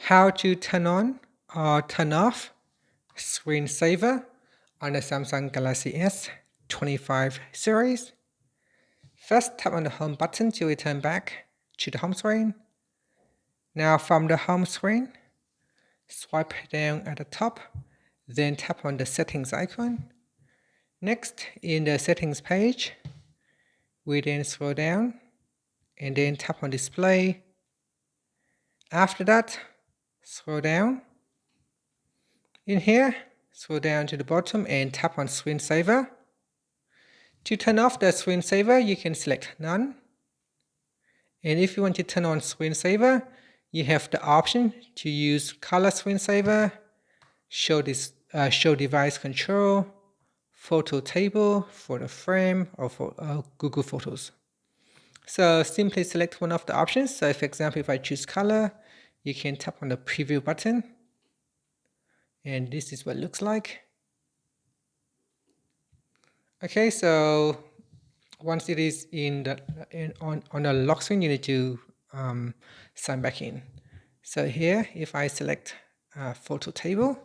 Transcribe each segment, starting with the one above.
How to turn on or turn off screensaver on the Samsung Galaxy S25 series. First, tap on the home button to return back to the home screen. Now from the home screen, swipe down at the top, then tap on the settings icon. Next, in the settings page, we then scroll down and then tap on display. After that, scroll down. In here, scroll down to the bottom and tap on screensaver. To turn off the screensaver, you can select none. And if you want to turn on screensaver, you have the option to use color screensaver, show device control, photo table, photo frame, or for Google Photos. So simply select one of the options. So for example, if I choose color, you can tap on the preview button. And this is what it looks like. Okay, so once it is on the lock screen, you need to sign back in. So here, if I select photo table,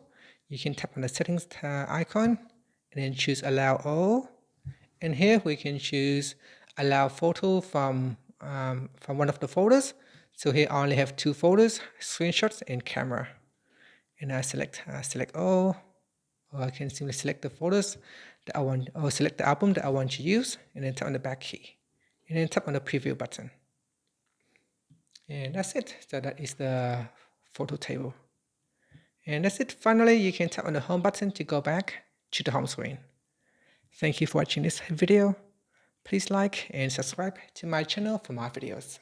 you can tap on the settings icon and then choose allow all. And here we can choose allow photo from one of the folders. So here I only have two folders, screenshots and camera. And I select all, or I can simply select the folders that I want, or select the album that I want to use, and then tap on the back key, and then tap on the preview button. And that's it. So that is the photo table. And that's it. Finally, you can tap on the home button to go back to the home screen. Thank you for watching this video. Please like and subscribe to my channel for more videos.